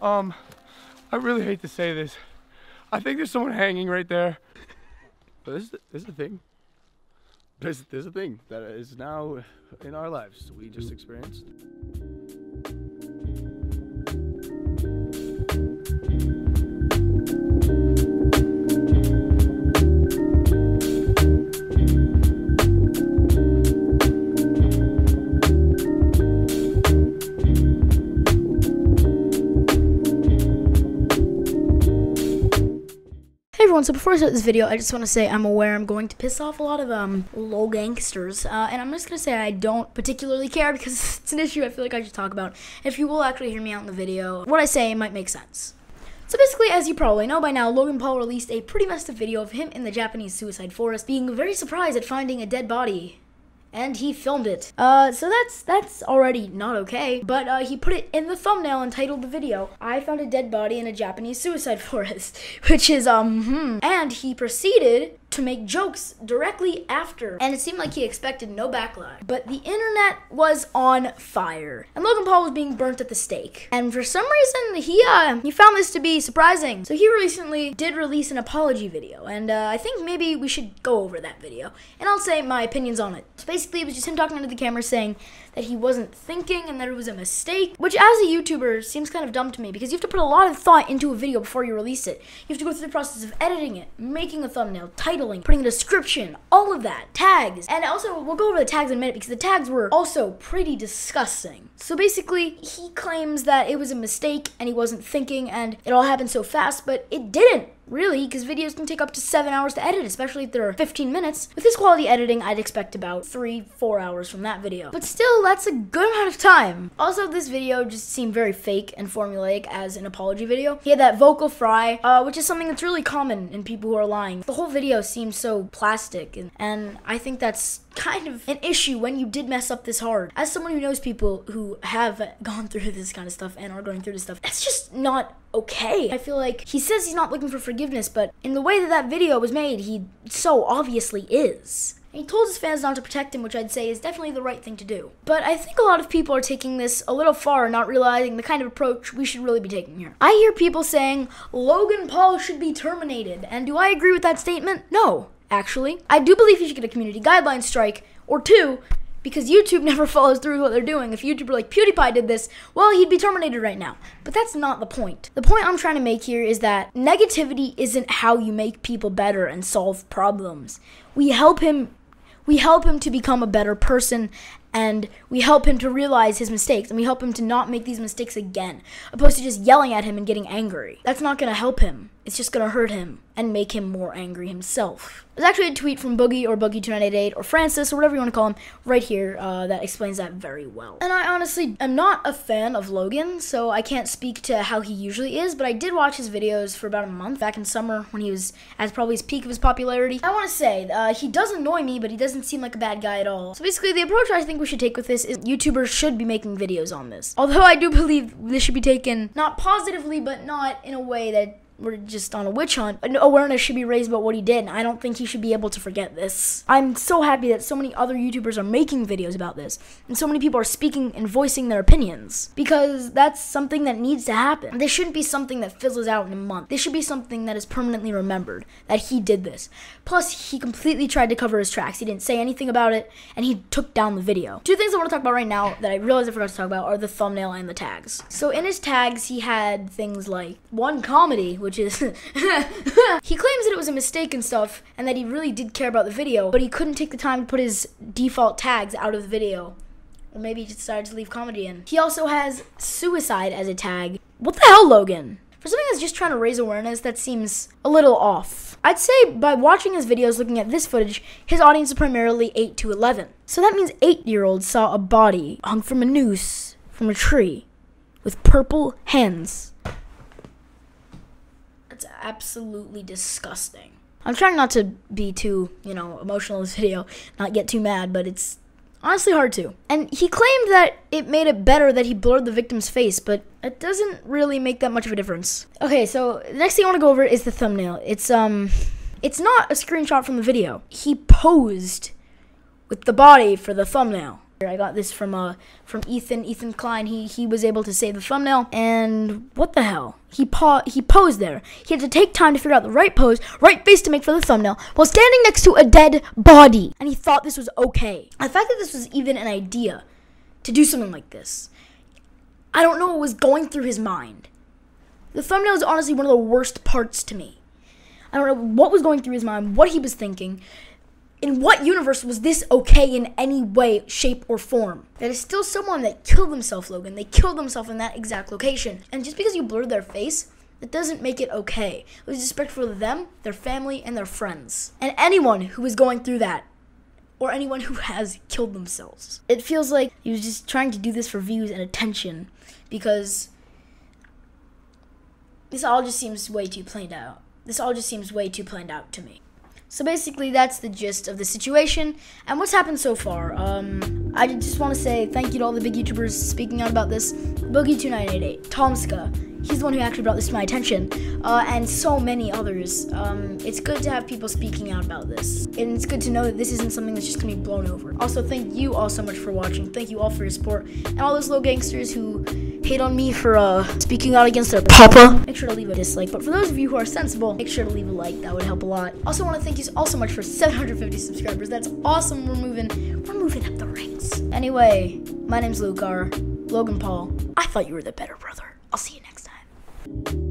I really hate to say this. I think there's someone hanging right there. But this is the thing. There's a thing that is now in our lives we just experienced. Hey everyone, so before I start this video, I just want to say I'm aware I'm going to piss off a lot of low gangsters, and I'm just going to say I don't particularly care because it's an issue I feel like I should talk about. If you will actually hear me out in the video, what I say might make sense. So basically, as you probably know by now, Logan Paul released a pretty messed up video of him in the Japanese suicide forest being very surprised at finding a dead body. And he filmed it. So that's already not okay. But he put it in the thumbnail and titled the video, "I found a dead body in a Japanese suicide forest," which is And he proceeded to make jokes directly after, and it seemed like he expected no backlash. But the internet was on fire, and Logan Paul was being burnt at the stake. And for some reason, he found this to be surprising. So he recently did release an apology video, and I think maybe we should go over that video, and I'll say my opinions on it. So basically, it was just him talking into the camera saying that he wasn't thinking and that it was a mistake, which as a YouTuber seems kind of dumb to me because you have to put a lot of thought into a video before you release it. You have to go through the process of editing it, making a thumbnail, titling, putting a description, all of that, tags. And also, we'll go over the tags in a minute because the tags were also pretty disgusting. So basically, he claims that it was a mistake and he wasn't thinking and it all happened so fast, but it didn't. Really, because videos can take up to 7 hours to edit, especially if they're 15 minutes. With this quality editing, I'd expect about 3-4 hours from that video. But still, that's a good amount of time. Also, this video just seemed very fake and formulaic as an apology video. He had that vocal fry, which is something that's really common in people who are lying. The whole video seems so plastic, and I think that's kind of an issue when you did mess up this hard. As someone who knows people who have gone through this kind of stuff and are going through this stuff, that's just not okay. I feel like he says he's not looking for forgiveness, but in the way that that video was made, he so obviously is. And he told his fans not to protect him, which I'd say is definitely the right thing to do. But I think a lot of people are taking this a little far, not realizing the kind of approach we should really be taking here. I hear people saying, Logan Paul should be terminated, and do I agree with that statement? No, actually. I do believe he should get a community guideline strike, or 2, because YouTube never follows through with what they're doing. If a YouTuber like PewDiePie did this, well, he'd be terminated right now. But that's not the point. The point I'm trying to make here is that negativity isn't how you make people better and solve problems. We help him to become a better person, and we help him to realize his mistakes, and we help him to not make these mistakes again, opposed to just yelling at him and getting angry. That's not going to help him. It's just going to hurt him and make him more angry himself. There's actually a tweet from Boogie or Boogie2988 or Francis or whatever you want to call him right here that explains that very well. And I honestly am not a fan of Logan, so I can't speak to how he usually is, but I did watch his videos for about a month back in summer when he was at probably his peak of his popularity. I want to say, he does annoy me, but he doesn't seem like a bad guy at all. So basically, the approach I think we should take with this is YouTubers should be making videos on this. Although I do believe this should be taken not positively, but not in a way that we're just on a witch hunt. Awareness should be raised about what he did, and I don't think he should be able to forget this. I'm so happy that so many other YouTubers are making videos about this, and so many people are speaking and voicing their opinions, because that's something that needs to happen. This shouldn't be something that fizzles out in a month. This should be something that is permanently remembered, that he did this. Plus, he completely tried to cover his tracks. He didn't say anything about it, and he took down the video. 2 things I want to talk about right now that I realized I forgot to talk about are the thumbnail and the tags. So in his tags, he had things like, 1 comedy, which is he claims that it was a mistake and stuff, and that he really did care about the video, but he couldn't take the time to put his default tags out of the video. Or maybe he just decided to leave comedy in. He also has suicide as a tag. What the hell, Logan? For something that's just trying to raise awareness, that seems a little off. I'd say by watching his videos, looking at this footage, his audience is primarily 8 to 11. So that means 8-year-olds saw a body hung from a noose from a tree with purple hands. That's absolutely disgusting. I'm trying not to be too, emotional in this video, not get too mad, but it's honestly hard to. And he claimed that it made it better that he blurred the victim's face, but it doesn't really make that much of a difference. Okay, so the next thing I want to go over is the thumbnail. It's not a screenshot from the video. He posed with the body for the thumbnail. I got this from Ethan Klein. He was able to save the thumbnail, and what the hell? He posed there. He had to take time to figure out the right pose, right face to make for the thumbnail, while standing next to a dead body. And he thought this was okay. The fact that this was even an idea to do something like this, I don't know what was going through his mind. The thumbnail is honestly one of the worst parts to me. I don't know what was going through his mind, what he was thinking. In what universe was this okay in any way, shape, or form? That is still someone that killed themselves, Logan. They killed themselves in that exact location. And just because you blurred their face, that doesn't make it okay. It was disrespectful to them, their family, and their friends. And anyone who is going through that, or anyone who has killed themselves. It feels like he was just trying to do this for views and attention, because this all just seems way too planned out. This all just seems way too planned out to me. So basically, that's the gist of the situation and what's happened so far. I just want to say thank you to all the big YouTubers speaking out about this. Boogie2988, Tomska, he's the one who actually brought this to my attention, and so many others. It's good to have people speaking out about this, and it's good to know that this isn't something that's just going to be blown over. Also, thank you all so much for watching. Thank you all for your support, and all those low gangsters who hate on me for speaking out against their papa. Make sure to leave a dislike, but for those of you who are sensible, make sure to leave a like. That would help a lot. Also, want to thank you all so much for 750 subscribers. That's awesome. We're moving up the ranks. Anyway, my name's Lucar, Logan Paul. I thought you were the better brother. I'll see you next time.